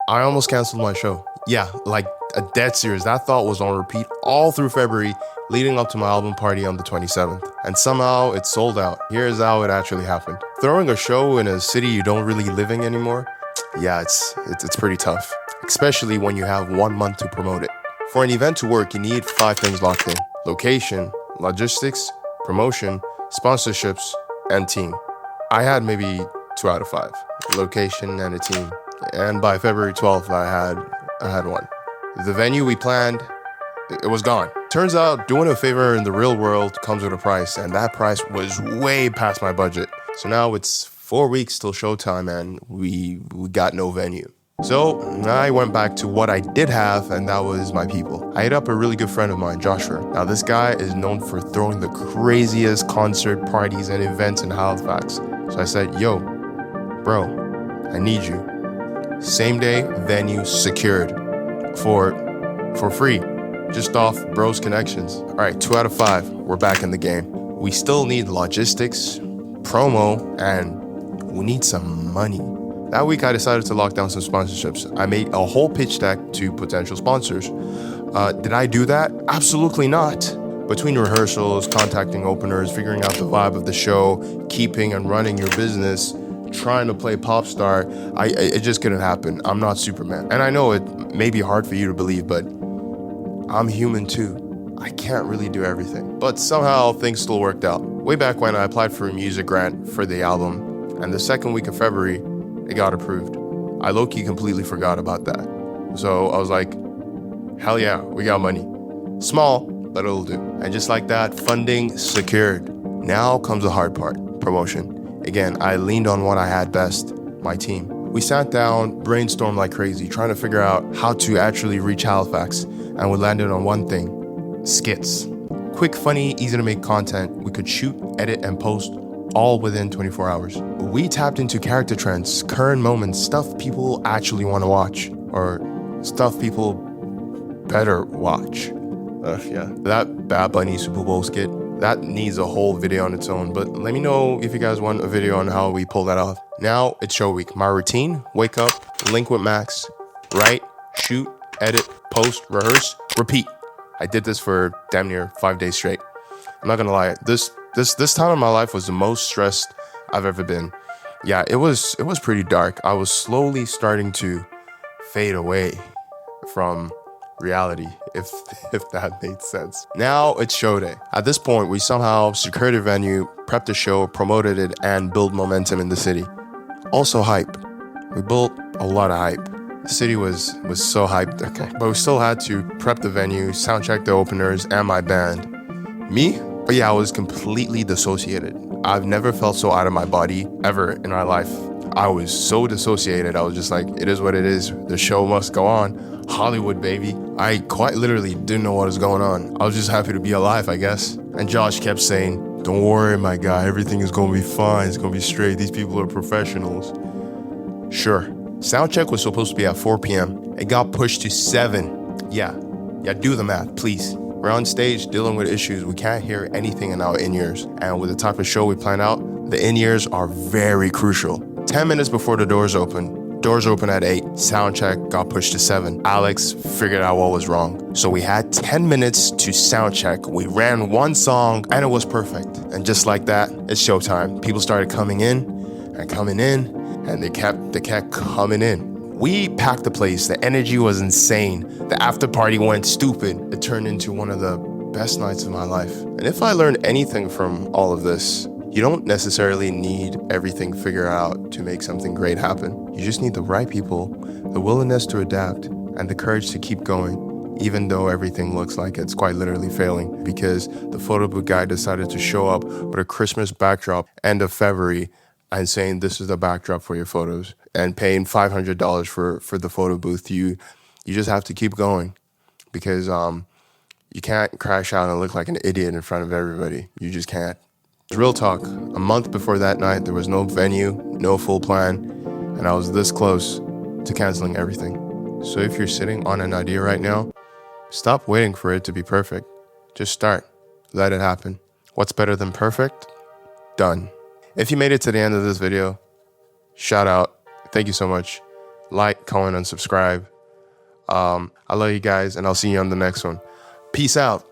I almost canceled my show. Yeah, like a dead serious. That thought was on repeat all through February, leading up to my album party on the 27th. And somehow it sold out. Here's how it actually happened. Throwing a show in a city you don't really live in anymore, yeah, it's pretty tough, especially when you have 1 month to promote it. For an event to work, you need 5 things locked in: location, logistics, promotion, sponsorships, and team. I had maybe 2 out of 5, location and a team. And by February 12th, I had one. The venue we planned, it was gone. Turns out doing a favor in the real world comes with a price, and that price was way past my budget. So now it's 4 weeks till showtime, and we got no venue. So I went back to what I did have, and that was my people. I hit up a really good friend of mine, Joshua. Now this guy is known for throwing the craziest concert parties and events in Halifax. So I said, yo, bro, I need you. Same day, venue secured for free, just off bros connections. All right, 2 out of 5, we're back in the game. We still need logistics, promo, and we need some money. That week, I decided to lock down some sponsorships. I made a whole pitch deck to potential sponsors. Did I do that? Absolutely not. Between rehearsals, contacting openers, figuring out the vibe of the show, keeping and running your business, trying to play pop star, it just couldn't happen. I'm not Superman. And I know it may be hard for you to believe, but I'm human too. I can't really do everything. But somehow things still worked out. Way back when I applied for a music grant for the album, and the second week of February, it got approved. I low-key completely forgot about that. So I was like, hell yeah, we got money. Small, but it'll do. And just like that, funding secured. Now comes the hard part, promotion. Again, I leaned on what I had best, my team. We sat down, brainstormed like crazy, trying to figure out how to actually reach Halifax, and we landed on one thing: skits. Quick, funny, easy to make content we could shoot, edit, and post all within 24 hours. We tapped into character trends, current moments, stuff people actually want to watch, or stuff people better watch. Yeah, that Bad Bunny Super Bowl skit, that needs a whole video on its own, but let me know if you guys want a video on how we pull that off. Now it's show week. My routine: wake up, link with Max, write, shoot, edit, post, rehearse, repeat. I did this for damn near 5 days straight. I'm not gonna lie, this time in my life was the most stressed I've ever been. Yeah, it was pretty dark. I was slowly starting to fade away from reality, if that made sense. Now it's show day. At this point, we somehow secured a venue, prepped the show, promoted it, and built momentum in the city. Also hype. We built a lot of hype. The city was so hyped, okay. But we still had to prep the venue, soundcheck the openers, and my band. Me? But yeah, I was completely dissociated. I've never felt so out of my body ever in my life. I was so dissociated. I was just like, it is what it is. The show must go on. Hollywood, baby. I quite literally didn't know what was going on. I was just happy to be alive, I guess. And Josh kept saying, don't worry, my guy. Everything is going to be fine. It's going to be straight. These people are professionals. Sure. Soundcheck was supposed to be at 4 p.m. It got pushed to 7. Yeah, do the math, please. We're on stage dealing with issues. We can't hear anything in our in-ears. And with the type of show we plan out, the in-ears are very crucial. 10 minutes before the doors open at 8, soundcheck got pushed to 7. Alex figured out what was wrong. So we had 10 minutes to soundcheck. We ran one song and it was perfect. And just like that, it's showtime. People started coming in, and they kept coming in. We packed the place. The energy was insane. The after party went stupid. It turned into one of the best nights of my life. And if I learned anything from all of this, you don't necessarily need everything figured out to make something great happen. You just need the right people, the willingness to adapt, and the courage to keep going, even though everything looks like it's quite literally failing, because the photo booth guy decided to show up with a Christmas backdrop end of February and saying this is the backdrop for your photos, and paying $500 for the photo booth. You just have to keep going, because you can't crash out and look like an idiot in front of everybody. You just can't. Real talk, a month before that night, there was no venue, no full plan, and I was this close to canceling everything. So if you're sitting on an idea right now, stop waiting for it to be perfect. Just start. Let it happen. What's better than perfect? Done. If you made it to the end of this video, shout out. Thank you so much. like, comment, and subscribe. I love you guys, and I'll see you on the next one. Peace out.